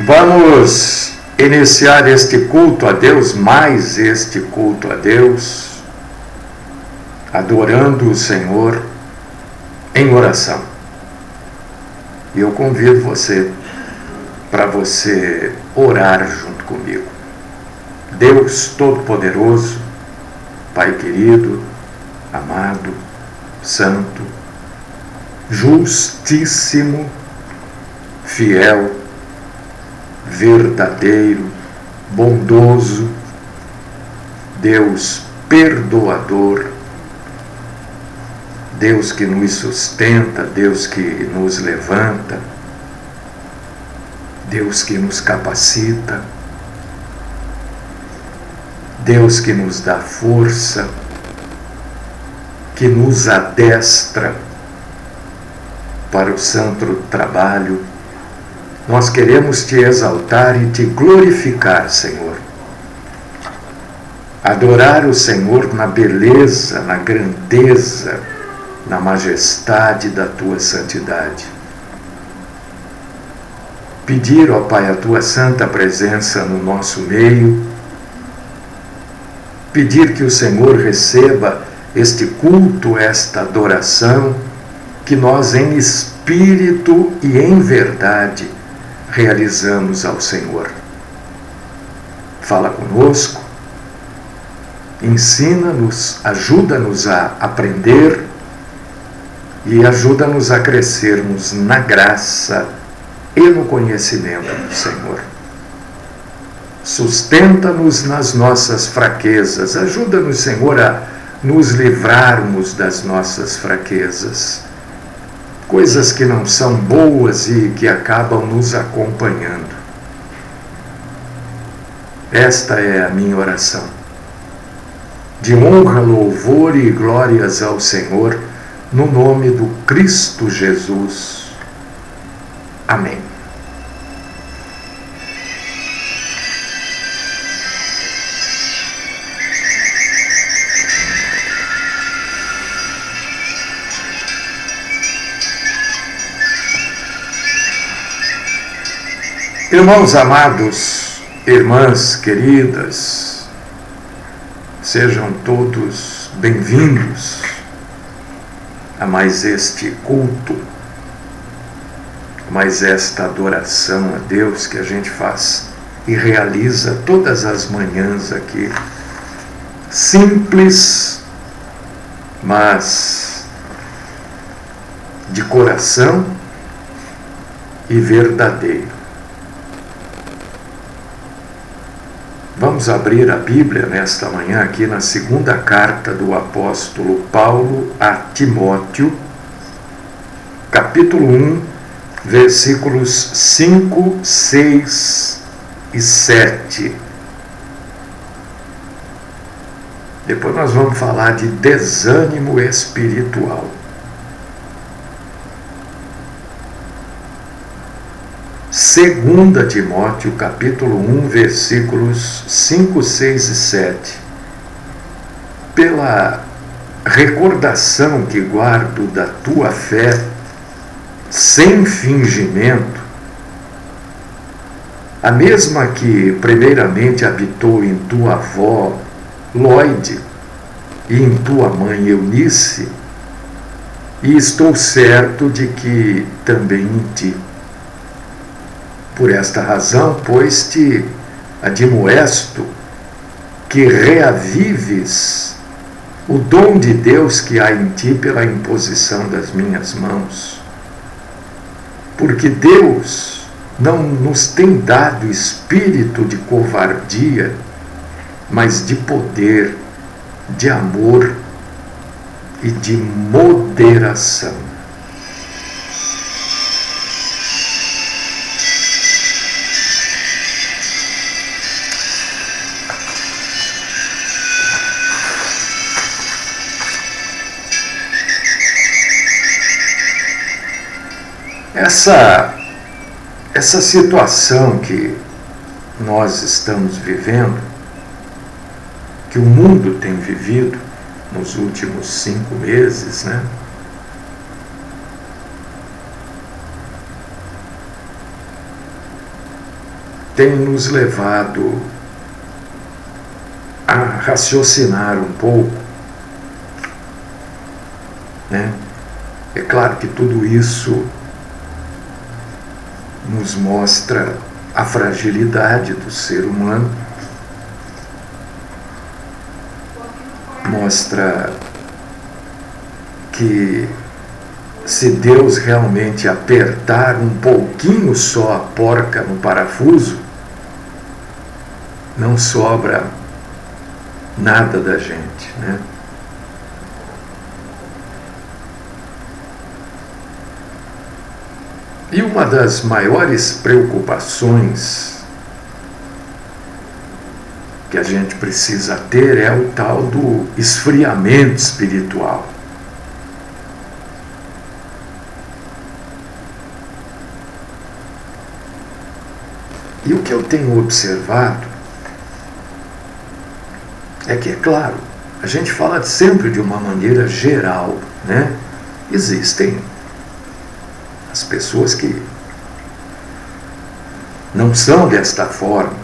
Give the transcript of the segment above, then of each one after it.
Vamos iniciar este culto a Deus, mais este culto a Deus, adorando o Senhor em oração. E eu convido você para você orar junto comigo. Deus Todo-Poderoso, Pai querido, amado, santo, justíssimo, fiel, verdadeiro, bondoso, Deus perdoador, Deus que nos sustenta, Deus que nos levanta, Deus que nos capacita, Deus que nos dá força, que nos adestra para o santo trabalho. Nós queremos te exaltar e te glorificar, Senhor. Adorar o Senhor na beleza, na grandeza, na majestade da tua santidade. Pedir, ó Pai, a tua santa presença no nosso meio. Pedir que o Senhor receba este culto, esta adoração, que nós em espírito e em verdade realizamos ao Senhor. Fala conosco, ensina-nos, ajuda-nos a aprender e ajuda-nos a crescermos na graça e no conhecimento do Senhor. Sustenta-nos nas nossas fraquezas, ajuda-nos, Senhor, a nos livrarmos das nossas fraquezas, coisas que não são boas e que acabam nos acompanhando. Esta é a minha oração. De honra, louvor e glórias ao Senhor, no nome do Cristo Jesus. Amém. Irmãos amados, irmãs queridas, sejam todos bem-vindos a mais este culto, a mais esta adoração a Deus que a gente faz e realiza todas as manhãs aqui. Simples, mas de coração e verdadeiro. Vamos abrir a Bíblia nesta manhã aqui na segunda carta do apóstolo Paulo a Timóteo, capítulo 1, versículos 5, 6 e 7. Depois nós vamos falar de desânimo espiritual. Segunda Timóteo, capítulo 1, versículos 5, 6 e 7. Pela recordação que guardo da tua fé, sem fingimento, a mesma que primeiramente habitou em tua avó, Lóide, e em tua mãe, Eunice, e estou certo de que também em ti. Por esta razão, pois, te admoesto que reavives o dom de Deus que há em ti pela imposição das minhas mãos. Porque Deus não nos tem dado espírito de covardia, mas de poder, de amor e de moderação. Essa situação que nós estamos vivendo, que o mundo tem vivido nos últimos 5 meses, né? tem nos levado a raciocinar um pouco, né? É claro que tudo isso nos mostra a fragilidade do ser humano, mostra que se Deus realmente apertar um pouquinho só a porca no parafuso, não sobra nada da gente, né? E uma das maiores preocupações que a gente precisa ter é o tal do esfriamento espiritual. E o que eu tenho observado é que, é claro, a gente fala sempre de uma maneira geral, né? Existem as pessoas que não são desta forma,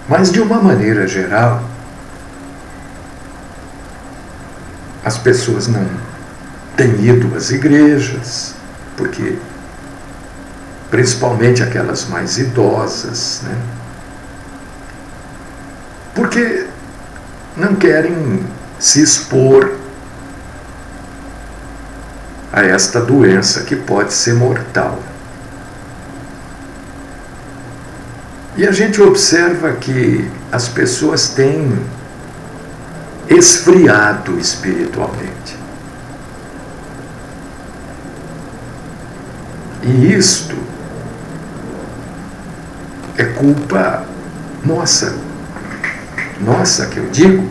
mas de uma maneira geral, as pessoas não têm ido às igrejas, porque principalmente aquelas mais idosas, né? Porque não querem se expor a esta doença que pode ser mortal. E a gente observa que as pessoas têm esfriado espiritualmente. E isto é culpa nossa que eu digo,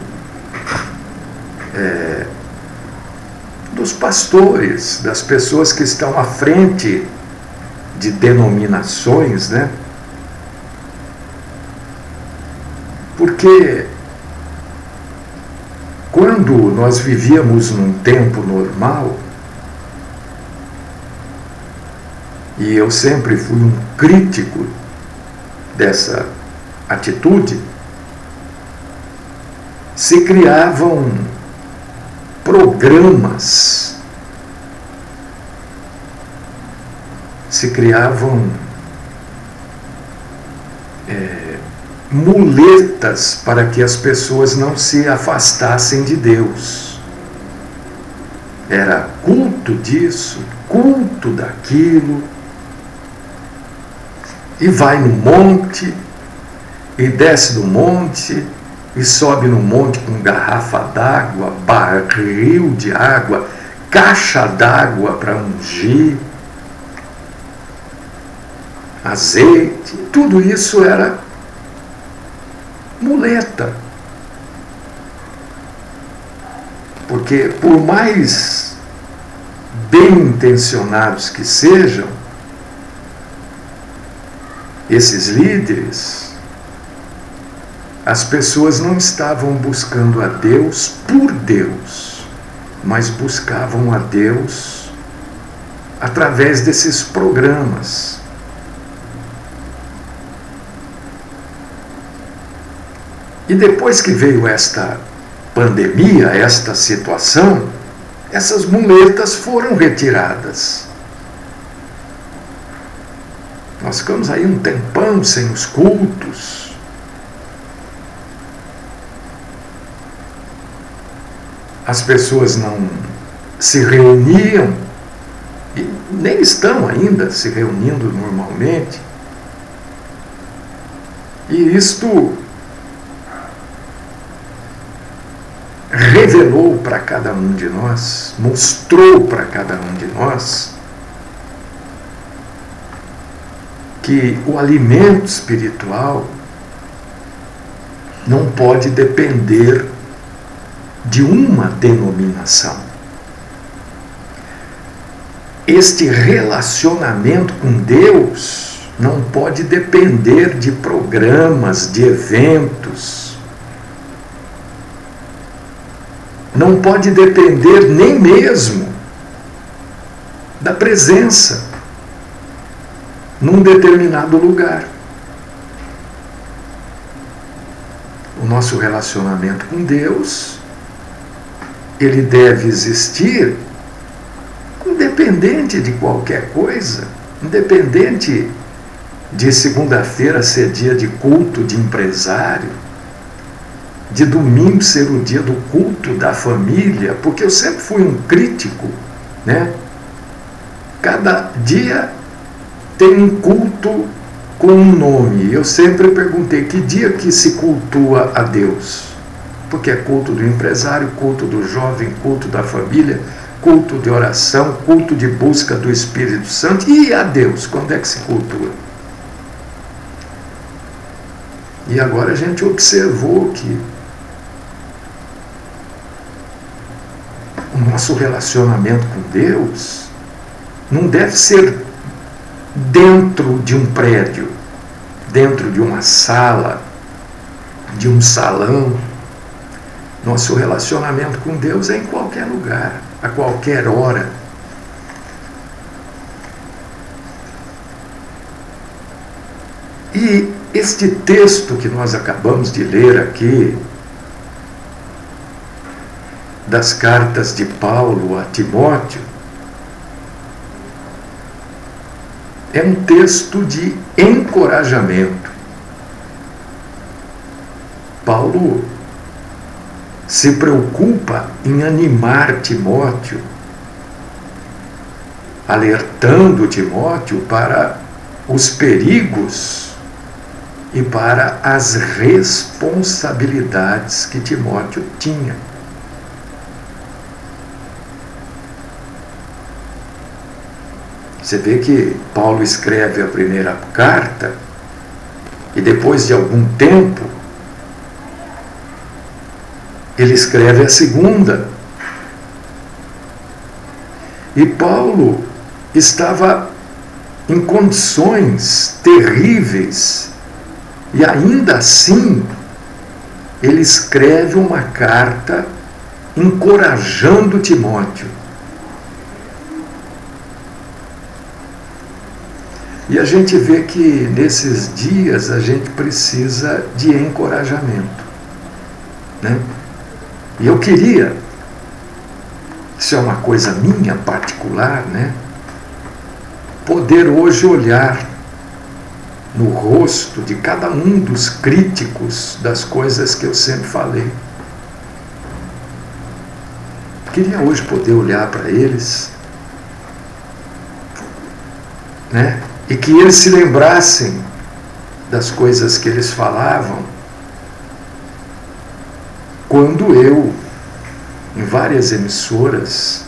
dos pastores, das pessoas que estão à frente de denominações, né? Porque quando nós vivíamos num tempo normal, e eu sempre fui um crítico dessa atitude, se criavam programas, se criavam muletas para que as pessoas não se afastassem de Deus. Era culto disso, culto daquilo, e vai no monte, e desce do monte, e sobe no monte com garrafa d'água, barril de água, caixa d'água para ungir, azeite, tudo isso era muleta. Porque por mais bem intencionados que sejam esses líderes, as pessoas não estavam buscando a Deus por Deus, mas buscavam a Deus através desses programas. E depois que veio esta pandemia, esta situação, essas muletas foram retiradas. Nós ficamos aí um tempão sem os cultos. As pessoas não se reuniam, e nem estão ainda se reunindo normalmente. E isto revelou para cada um de nós, mostrou para cada um de nós, que o alimento espiritual não pode depender de uma denominação. Este relacionamento com Deus não pode depender de programas, de eventos. Não pode depender nem mesmo da presença num determinado lugar. o nosso relacionamento com Deus, ele deve existir independente de qualquer coisa, independente de segunda-feira ser dia de culto de empresário, de domingo ser o dia do culto da família, porque eu sempre fui um crítico, né? Cada dia tem um culto com um nome. Eu sempre perguntei que dia que se cultua a Deus, porque é culto do empresário, culto do jovem, culto da família, culto de oração, culto de busca do Espírito Santo. E a Deus, quando é que se cultua? E agora a gente observou que o nosso relacionamento com Deus não deve ser dentro de um prédio, dentro de uma sala, de um salão. Nosso relacionamento com Deus é em qualquer lugar, a qualquer hora. E este texto que nós acabamos de ler aqui, das cartas de Paulo a Timóteo, é um texto de encorajamento. Paulo se preocupa em animar Timóteo, alertando Timóteo para os perigos e para as responsabilidades que Timóteo tinha. Você vê que Paulo escreve a primeira carta e depois de algum tempo ele escreve a segunda. E Paulo estava em condições terríveis e ainda assim ele escreve uma carta encorajando Timóteo. E a gente vê que nesses dias a gente precisa de encorajamento, né? E eu queria, isso é uma coisa minha particular, né? Poder hoje olhar no rosto de cada um dos críticos das coisas que eu sempre falei. Queria hoje poder olhar para eles, né? E que eles se lembrassem das coisas que eles falavam quando eu, em várias emissoras,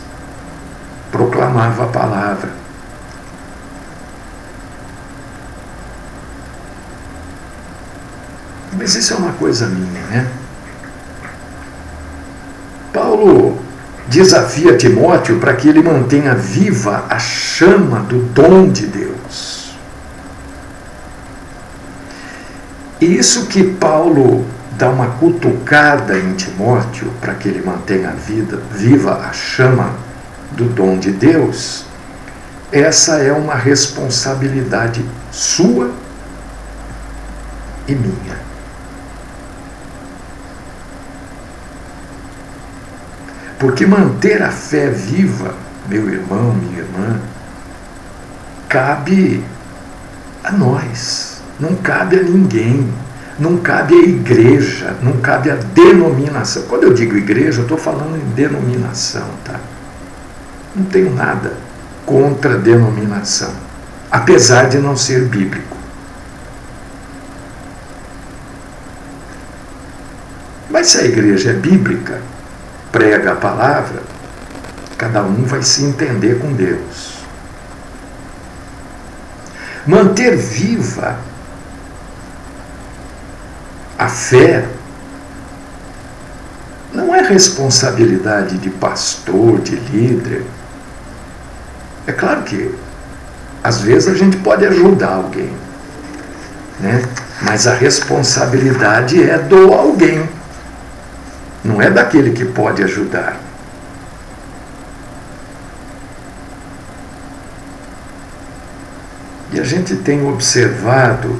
proclamava a palavra. Mas isso é uma coisa minha, né? Paulo desafia Timóteo para que ele mantenha viva a chama do dom de Deus. E isso que Paulo dá uma cutucada em Timóteo para que ele mantenha viva a chama do dom de Deus, essa é uma responsabilidade sua e minha. Porque manter a fé viva, meu irmão, minha irmã, cabe a nós, não cabe a ninguém, não cabe à igreja, não cabe à denominação. Quando eu digo igreja, eu estou falando em denominação, tá? Não tenho nada contra a denominação, apesar de não ser bíblico. Mas se a igreja é bíblica, prega a palavra, cada um vai se entender com Deus. Manter viva a fé não é responsabilidade de pastor, de líder. É claro que às vezes a gente pode ajudar alguém, né? Mas a responsabilidade é do alguém, não é daquele que pode ajudar. E a gente tem observado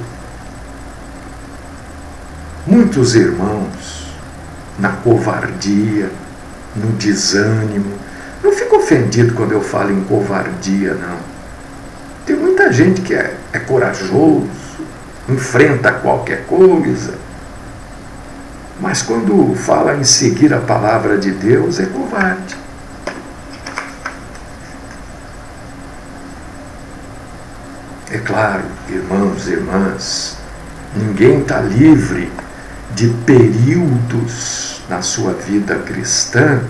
muitos irmãos na covardia, no desânimo. Não fico ofendido quando eu falo em covardia, não. Tem muita gente que é corajoso, enfrenta qualquer coisa, mas quando fala em seguir a palavra de Deus, é covarde. É claro, irmãos e irmãs, ninguém está livre de períodos na sua vida cristã,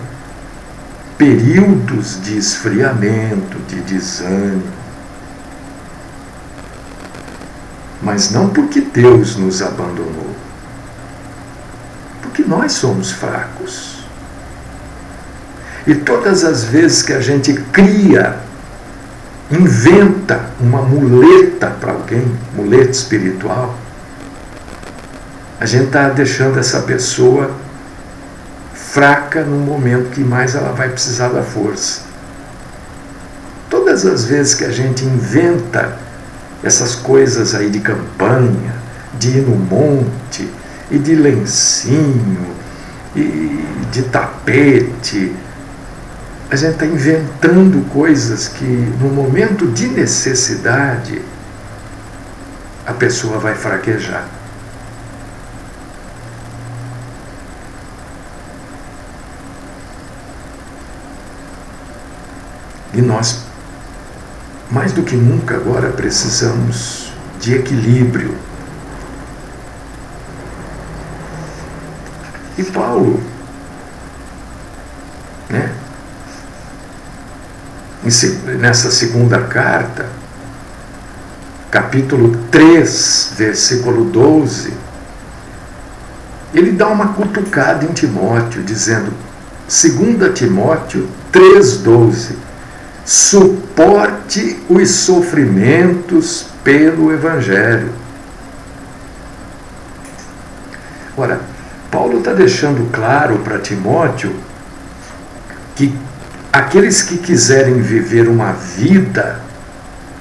períodos de esfriamento, de desânimo. Mas não porque Deus nos abandonou, porque nós somos fracos. E todas as vezes que a gente inventa uma muleta para alguém, muleta espiritual, a gente está deixando essa pessoa fraca no momento que mais ela vai precisar da força. Todas as vezes que a gente inventa essas coisas aí de campanha, de ir no monte, e de lencinho, e de tapete, a gente está inventando coisas que no momento de necessidade a pessoa vai fraquejar. E nós, mais do que nunca agora, precisamos de equilíbrio. E Paulo, nessa segunda carta, capítulo 3, versículo 12, ele dá uma cutucada em Timóteo, dizendo, 2 Timóteo 3,12, suporte os sofrimentos pelo Evangelho. Ora, Paulo está deixando claro para Timóteo que aqueles que quiserem viver uma vida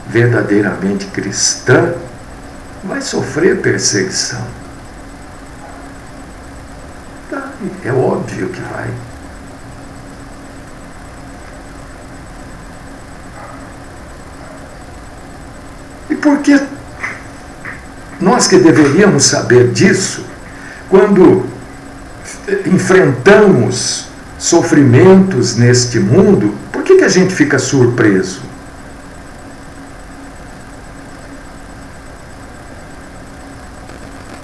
verdadeiramente cristã vai sofrer perseguição. É óbvio que vai. E por que nós que deveríamos saber disso, quando enfrentamos sofrimentos neste mundo, por que a gente fica surpreso?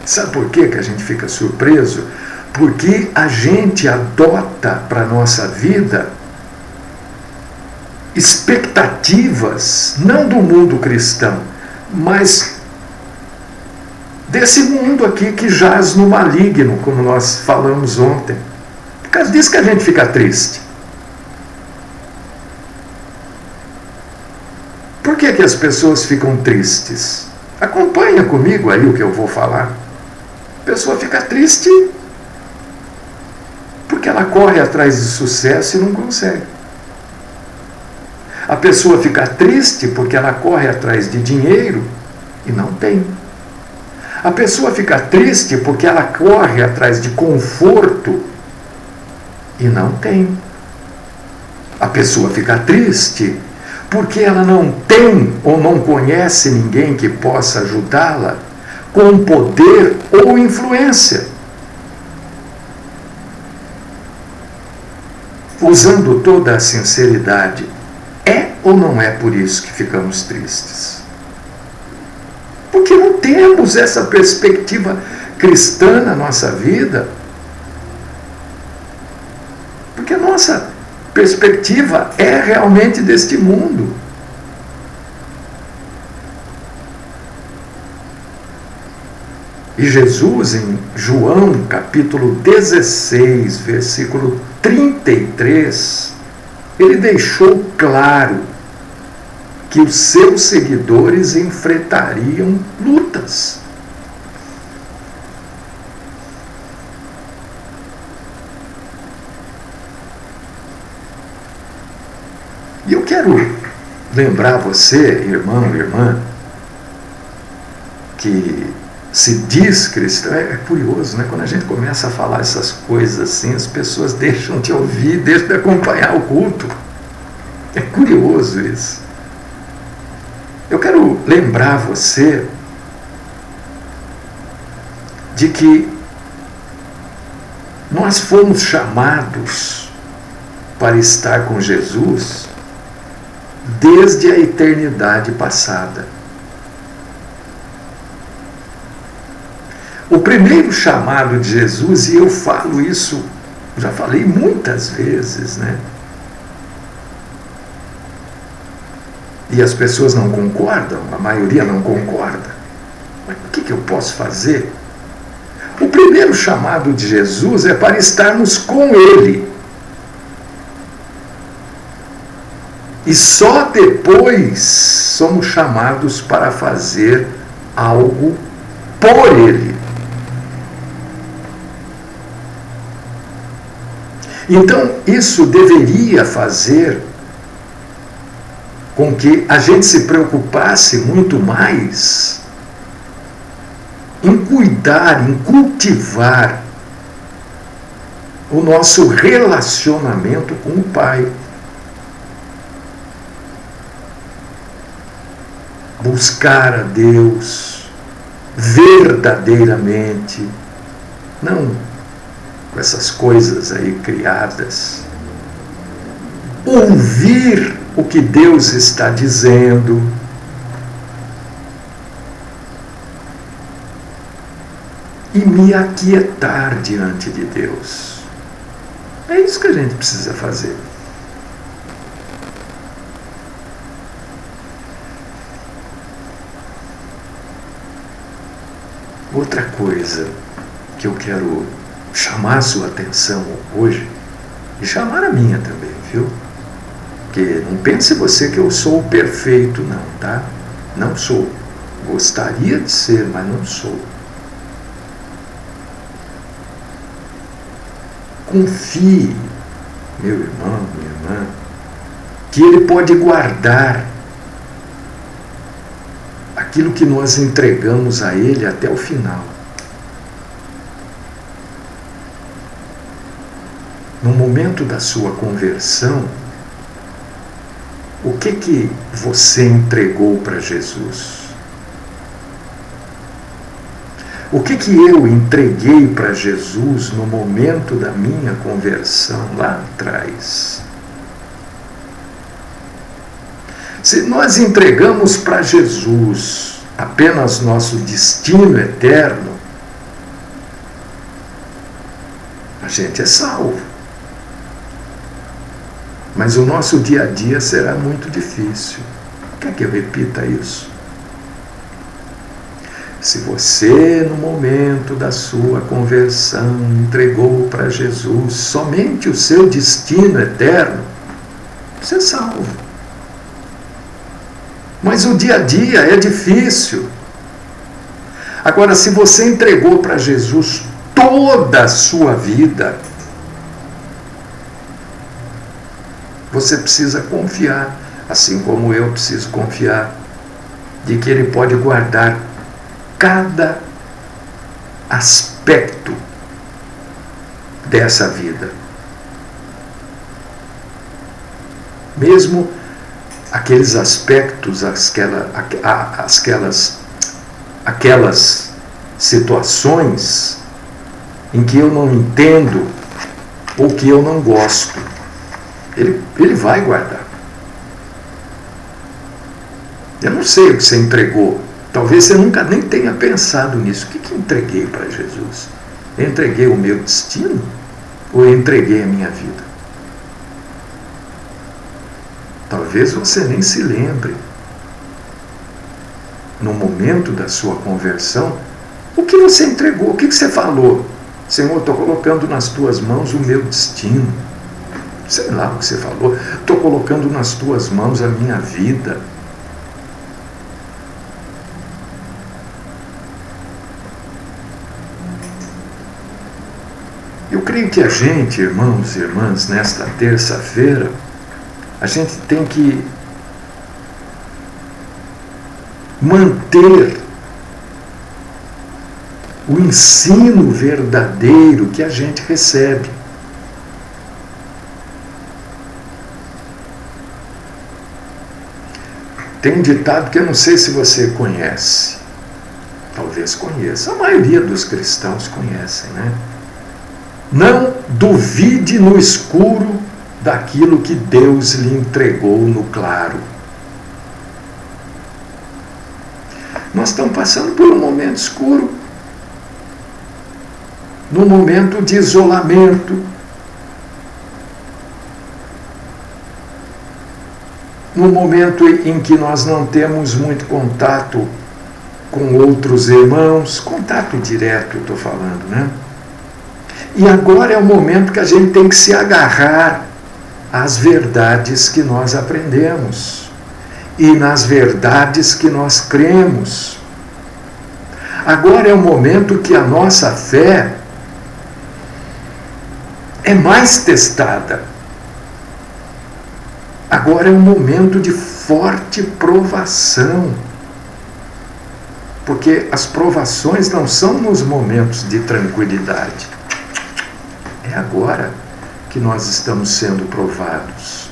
Sabe por que a gente fica surpreso? Porque a gente adota para a nossa vida expectativas, não do mundo cristão, mas desse mundo aqui que jaz no maligno, como nós falamos ontem. Por causa disso que a gente fica triste. Por que as pessoas ficam tristes? Acompanha comigo aí o que eu vou falar. A pessoa fica triste porque ela corre atrás de sucesso e não consegue. A pessoa fica triste porque ela corre atrás de dinheiro e não tem. A pessoa fica triste porque ela corre atrás de conforto e não tem. A pessoa fica triste porque ela não tem ou não conhece ninguém que possa ajudá-la com poder ou influência. Usando toda a sinceridade, é ou não é por isso que ficamos tristes? Porque não temos essa perspectiva cristã na nossa vida. Porque a nossa perspectiva é realmente deste mundo. E Jesus, em João capítulo 16, versículo 33, ele deixou claro que os seus seguidores enfrentariam lutas. E eu quero lembrar você, irmão e irmã, que se diz cristão. É curioso, né? Quando a gente começa a falar essas coisas assim, as pessoas deixam de ouvir, deixam de acompanhar o culto. É curioso isso. Eu quero lembrar você de que nós fomos chamados para estar com Jesus desde a eternidade passada. O primeiro chamado de Jesus, e eu falo isso, já falei muitas vezes, né? E as pessoas não concordam, a maioria não concorda. Mas o que eu posso fazer? O primeiro chamado de Jesus é para estarmos com Ele. E só depois somos chamados para fazer algo por Ele. Então, isso deveria fazer com que a gente se preocupasse muito mais em cuidar, em cultivar o nosso relacionamento com o Pai. Buscar a Deus verdadeiramente, não com essas coisas aí criadas. Ouvir o que Deus está dizendo. E me aquietar diante de Deus. É isso que a gente precisa fazer. Outra coisa que eu quero chamar a sua atenção hoje, e chamar a minha também, viu? Porque não pense você que eu sou perfeito, não, tá? Não sou. Gostaria de ser, mas não sou. Confie, meu irmão, minha irmã, que Ele pode guardar aquilo que nós entregamos a Ele até o final. No momento da sua conversão, o que você entregou para Jesus? O que eu entreguei para Jesus no momento da minha conversão lá atrás? Se nós entregamos para Jesus apenas nosso destino eterno, a gente é salvo. Mas o nosso dia a dia será muito difícil. Quer que eu repita isso? Se você, no momento da sua conversão, entregou para Jesus somente o seu destino eterno, você é salvo. Mas o dia a dia é difícil. Agora, se você entregou para Jesus toda a sua vida, você precisa confiar, assim como eu preciso confiar, de que Ele pode guardar cada aspecto dessa vida. Mesmo aqueles aspectos, aquelas situações em que eu não entendo ou que eu não gosto. Ele vai guardar. Eu não sei o que você entregou. Talvez você nunca nem tenha pensado nisso. O que eu entreguei para Jesus? Eu entreguei o meu destino? Ou eu entreguei a minha vida? Talvez você nem se lembre. No momento da sua conversão, o que você entregou? O que você falou? Senhor, estou colocando nas tuas mãos o meu destino. Sei lá o que você falou. Estou colocando nas tuas mãos a minha vida. Eu creio que a gente, irmãos e irmãs, nesta terça-feira, a gente tem que manter o ensino verdadeiro que a gente recebe. Tem um ditado que eu não sei se você conhece, talvez conheça, a maioria dos cristãos conhecem, né? Não duvide no escuro daquilo que Deus lhe entregou no claro. Nós estamos passando por um momento escuro, num momento de isolamento, num momento em que nós não temos muito contato com outros irmãos, contato direto, eu estou falando, né? E agora é o momento que a gente tem que se agarrar às verdades que nós aprendemos e nas verdades que nós cremos. Agora é o momento que a nossa fé é mais testada. Agora é um momento de forte provação. Porque as provações não são nos momentos de tranquilidade. É agora que nós estamos sendo provados.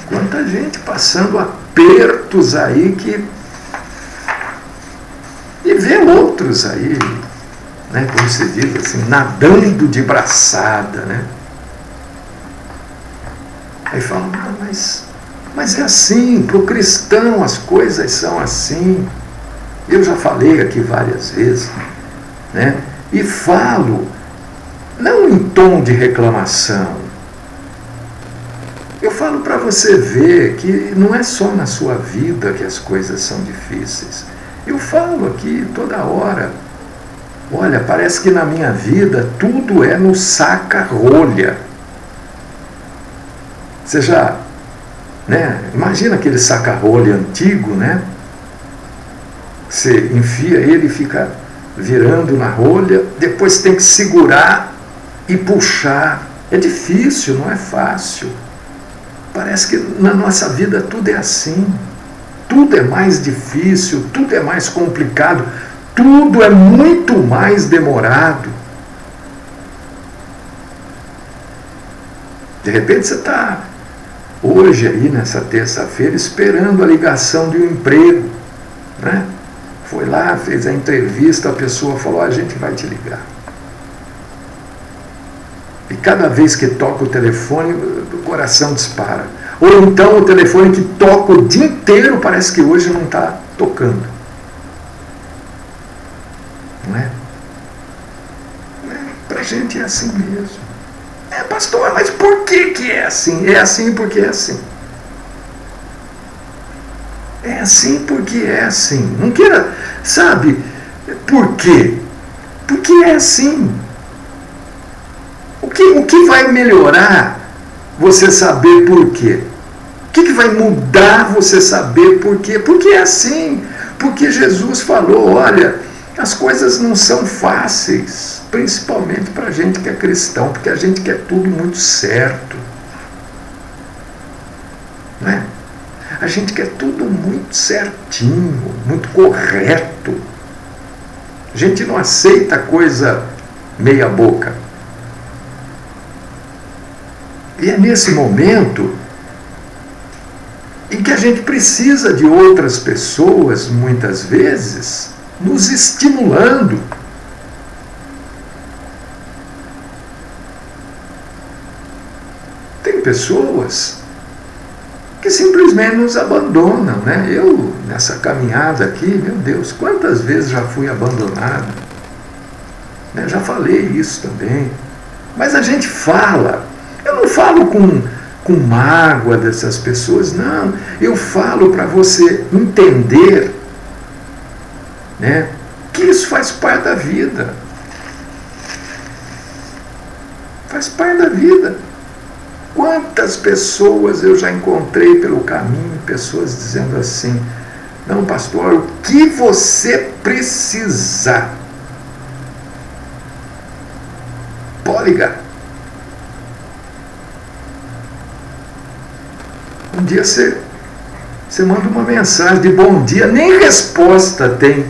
Quanta gente passando apertos aí e vê outros aí, né, como se diz assim, nadando de braçada, né? Aí falam, mas é assim, para o cristão as coisas são assim. Eu já falei aqui várias vezes, né? E falo, não em tom de reclamação. Eu falo para você ver que não é só na sua vida que as coisas são difíceis. Eu falo aqui toda hora. Olha, parece que na minha vida tudo é no saca-rolha. Você já, né? Imagina aquele saca-rolha antigo, né? Você enfia ele e fica virando na rolha, depois tem que segurar e puxar. É difícil, não é fácil. Parece que na nossa vida tudo é assim. Tudo é mais difícil, tudo é mais complicado, tudo é muito mais demorado. De repente você está hoje aí, nessa terça-feira, esperando a ligação de um emprego, né? Foi lá, fez a entrevista, a pessoa falou, a gente vai te ligar. E cada vez que toca o telefone, o coração dispara. Ou então o telefone que toca o dia inteiro, parece que hoje não está tocando. Não é? Para a gente é assim mesmo. Pastor, mas por que é assim? É assim porque é assim. É assim porque é assim. Não queira, sabe, por quê? Porque é assim. O que vai melhorar você saber por quê? O que vai mudar você saber por quê? Porque é assim. Porque Jesus falou, olha, as coisas não são fáceis, principalmente para a gente que é cristão, porque a gente quer tudo muito certo. Não é? A gente quer tudo muito certinho, muito correto. A gente não aceita coisa meia boca. E é nesse momento em que a gente precisa de outras pessoas, muitas vezes, nos estimulando. Tem pessoas que simplesmente nos abandonam, né? Eu, nessa caminhada aqui, meu Deus, quantas vezes já fui abandonado? Né? Já falei isso também. Mas a gente fala. Eu não falo com mágoa dessas pessoas, não. Eu falo para você entender, né, que isso faz parte da vida. Faz parte da vida. Quantas pessoas eu já encontrei pelo caminho, pessoas dizendo assim, não, pastor, o que você precisar, pode ligar. Um dia você manda uma mensagem de bom dia, nem resposta tem.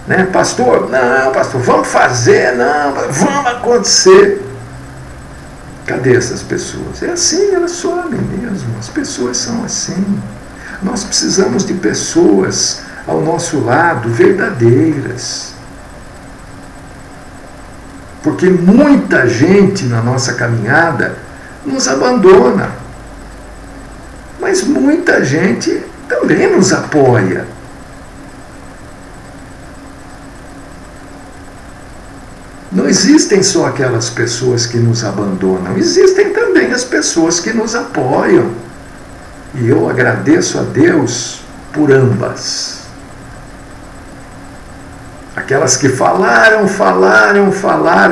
Né? Pastor, não, pastor, vamos fazer, não, vamos acontecer. Cadê essas pessoas? É assim, elas somem mesmo, as pessoas são assim. Nós precisamos de pessoas ao nosso lado, verdadeiras. Porque muita gente na nossa caminhada nos abandona. Mas muita gente também nos apoia. Não existem só aquelas pessoas que nos abandonam, existem também as pessoas que nos apoiam. E eu agradeço a Deus por ambas. Aquelas que falaram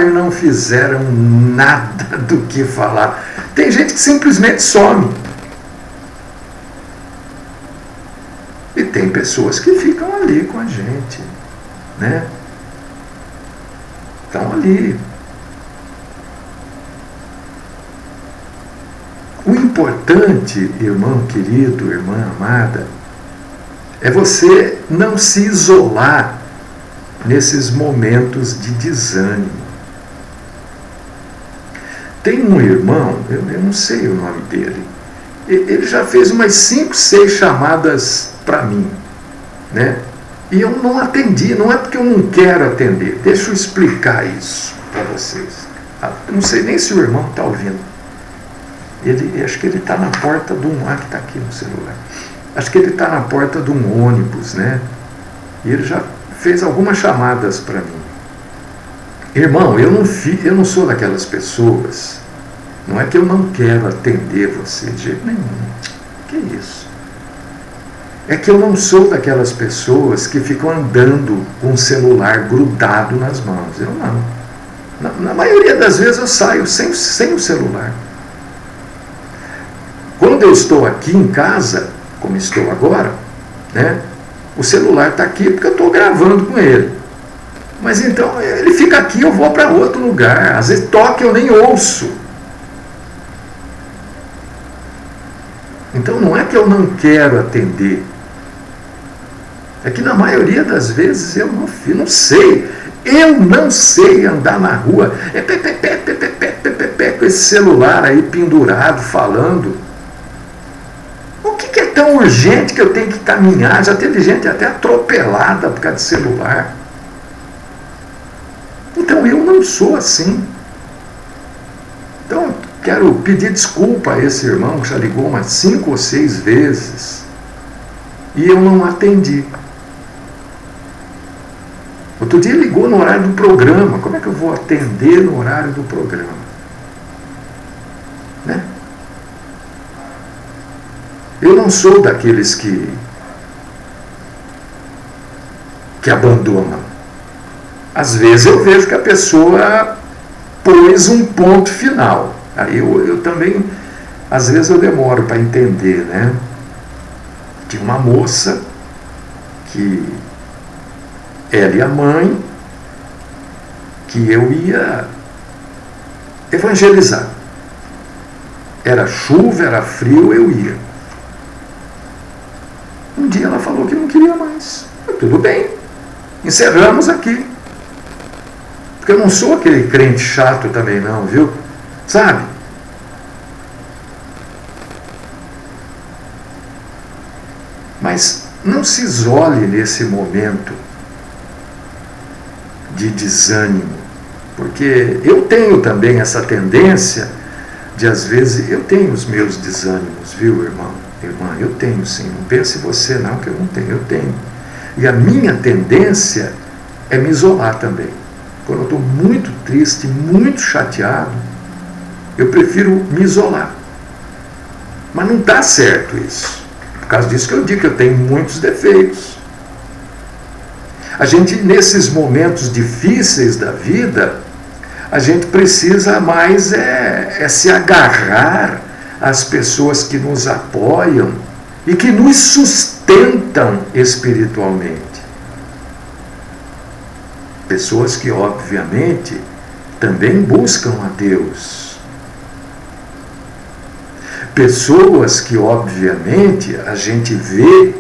e não fizeram nada do que falar. Tem gente que simplesmente some. E tem pessoas que ficam ali com a gente, né? Estão ali. O importante, irmão querido, irmã amada, é você não se isolar nesses momentos de desânimo. Tem um irmão, eu não sei o nome dele, ele já fez umas 5, 6 chamadas para mim, né? E eu não atendi, não é porque eu não quero atender. Deixa eu explicar isso para vocês. Não sei nem se o irmão está ouvindo. Acho que ele está na porta de um... que está aqui no celular. Acho que ele está na porta de um ônibus, né? E ele já fez algumas chamadas para mim. Irmão, eu não sou daquelas pessoas. Não é que eu não quero atender você de jeito nenhum. Que isso? É que eu não sou daquelas pessoas que ficam andando com o celular grudado nas mãos. Eu não. Na maioria das vezes eu saio sem o celular. Quando eu estou aqui em casa, como estou agora, né, o celular está aqui porque eu estou gravando com ele. Mas então ele fica aqui, eu vou para outro lugar. Às vezes toca eu nem ouço. Então não é que eu não quero atender. É que na maioria das vezes eu não sei. Eu não sei andar na rua. Com esse celular aí pendurado, falando. O que é tão urgente que eu tenho que caminhar? Já teve gente até atropelada por causa de celular. Então eu não sou assim. Então quero pedir desculpa a esse irmão que já ligou umas 5 ou 6 vezes. E eu não atendi. Outro dia ligou no horário do programa. Como é que eu vou atender no horário do programa? Né? Eu não sou daqueles que abandonam. Às vezes eu vejo que a pessoa pôs um ponto final. Aí eu também, às vezes eu demoro para entender, né? Tinha uma moça que ela e a mãe, que eu ia evangelizar. Era chuva, era frio, eu ia. Um dia ela falou que não queria mais. Tudo bem, encerramos aqui. Porque eu não sou aquele crente chato também não, viu? Sabe? Mas não se isole nesse momento de desânimo, porque eu tenho também essa tendência de, às vezes, eu tenho os meus desânimos, viu, irmão? Irmã, eu tenho sim, não pense você não que eu não tenho, eu tenho. E a minha tendência é me isolar também. Quando eu estou muito triste, muito chateado, eu prefiro me isolar. Mas não está certo isso. Por causa disso que eu digo que eu tenho muitos defeitos. A gente, nesses momentos difíceis da vida, a gente precisa mais se agarrar às pessoas que nos apoiam e que nos sustentam espiritualmente. Pessoas que, obviamente, também buscam a Deus. pessoas que, obviamente, a gente vê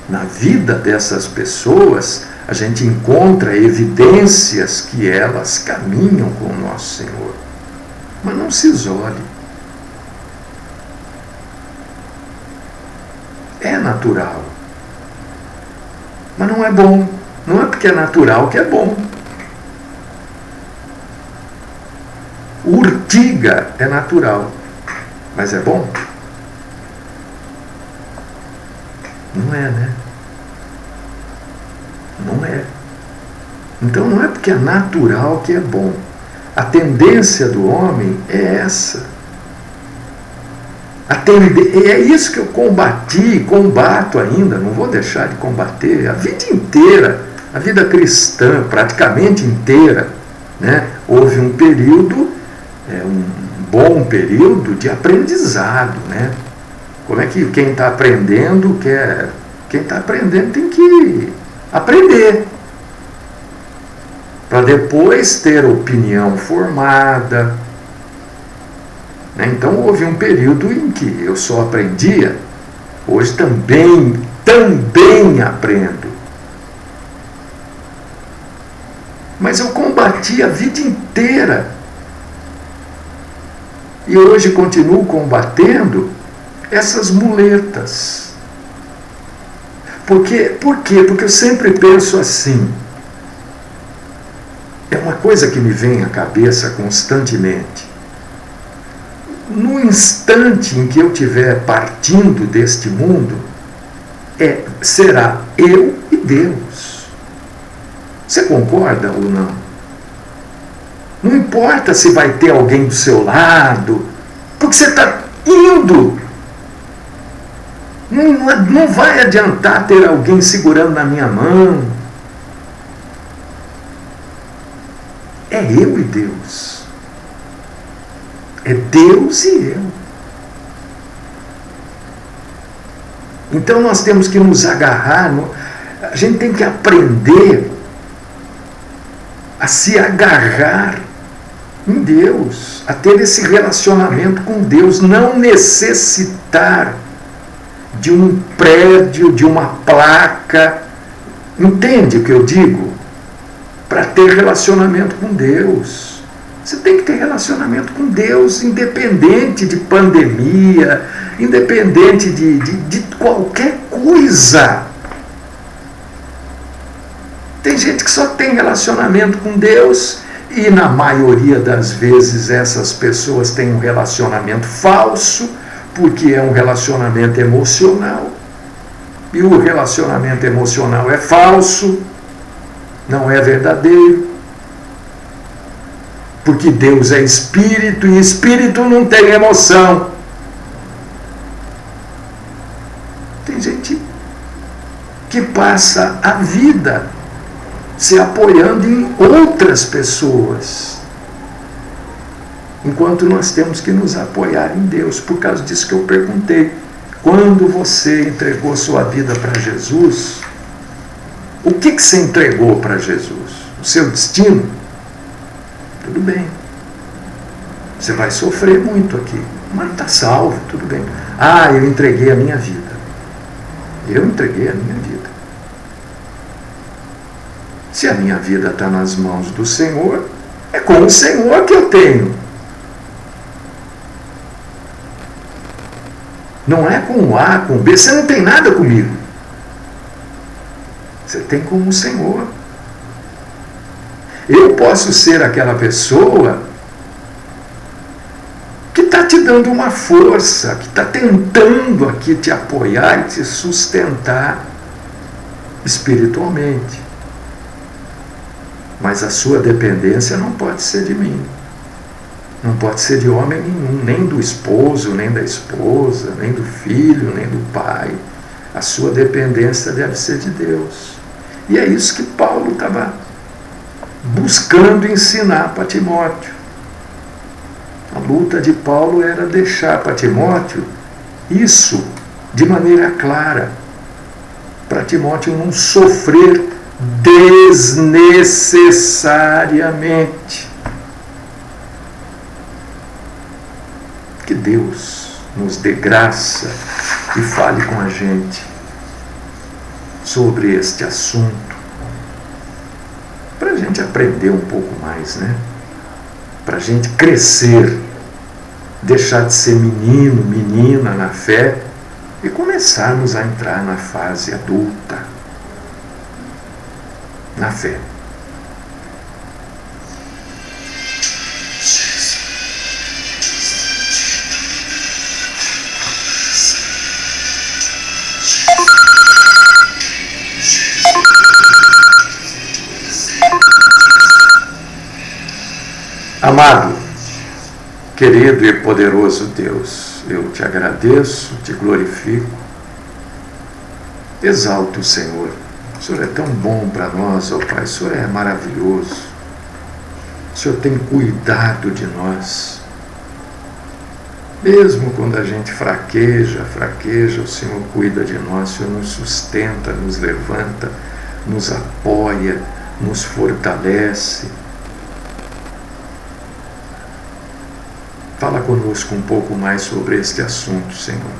na vida dessas pessoas, a gente encontra evidências que elas caminham com o nosso Senhor. Mas não se isole. É natural. Mas não é bom. Não é porque é natural que é bom. Urtiga é natural. Mas é bom? Não é, né? Não é. Então não é porque é natural que é bom. A tendência do homem é essa. É isso que eu combato ainda, não vou deixar de combater a vida inteira, a vida cristã, praticamente inteira, né? Houve um período, um bom período de aprendizado, né? Como é que quem está aprendendo quem está aprendendo tem que aprender para depois ter opinião formada, né? Então houve um período em que eu só aprendia, hoje também aprendo. Mas eu combati a vida inteira e hoje continuo combatendo essas muletas. Por quê? Porque eu sempre penso assim. É uma coisa que me vem à cabeça constantemente. No instante em que eu estiver partindo deste mundo, será eu e Deus. Você concorda ou não? Não importa se vai ter alguém do seu lado, porque você está indo. Não vai adiantar ter alguém segurando na minha mão. É eu e Deus. É Deus e eu. Então nós temos que nos agarrar, a gente tem que aprender a se agarrar em Deus, a ter esse relacionamento com Deus, não necessitar de um prédio, de uma placa. Entende o que eu digo? Para ter relacionamento com Deus. Você tem que ter relacionamento com Deus, independente de pandemia, independente de qualquer coisa. Tem gente que só tem relacionamento com Deus e, na maioria das vezes, essas pessoas têm um relacionamento falso, porque é um relacionamento emocional. E o relacionamento emocional é falso, não é verdadeiro. Porque Deus é espírito e espírito não tem emoção. Tem gente que passa a vida se apoiando em outras pessoas, enquanto nós temos que nos apoiar em Deus. Por causa disso que eu perguntei, quando você entregou sua vida para Jesus, o que você entregou para Jesus? O seu destino? Tudo bem, você vai sofrer muito aqui, mas está salvo, tudo bem. Eu entreguei a minha vida. Eu entreguei a minha vida. Se a minha vida está nas mãos do Senhor, é com o Senhor que eu tenho. Não é com A, com B, você não tem nada comigo. Você tem com o Senhor. Eu posso ser aquela pessoa que está te dando uma força, que está tentando aqui te apoiar e te sustentar espiritualmente. Mas a sua dependência não pode ser de mim. Não pode ser de homem nenhum, nem do esposo, nem da esposa, nem do filho, nem do pai. A sua dependência deve ser de Deus. E é isso que Paulo estava buscando ensinar para Timóteo. A luta de Paulo era deixar para Timóteo isso de maneira clara, para Timóteo não sofrer desnecessariamente. Que Deus nos dê graça e fale com a gente sobre este assunto, para a gente aprender um pouco mais, né? Para a gente crescer, deixar de ser menino, menina na fé e começarmos a entrar na fase adulta, na fé. Amado, querido e poderoso Deus, eu te agradeço, te glorifico, exalto o Senhor. O Senhor é tão bom para nós, ó Pai, o Senhor é maravilhoso, o Senhor tem cuidado de nós. Mesmo quando a gente fraqueja, o Senhor cuida de nós, o Senhor nos sustenta, nos levanta, nos apoia, nos fortalece. Fala conosco um pouco mais sobre este assunto, Senhor.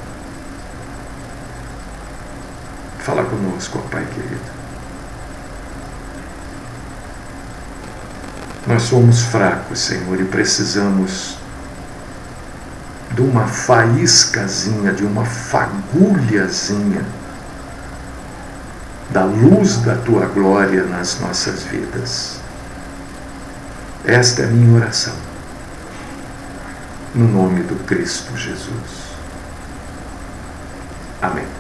Fala conosco, ó Pai querido. Nós somos fracos, Senhor, e precisamos de uma faíscazinha, de uma fagulhazinha da luz da Tua glória nas nossas vidas. Esta é a minha oração. No nome do Cristo Jesus. Amém.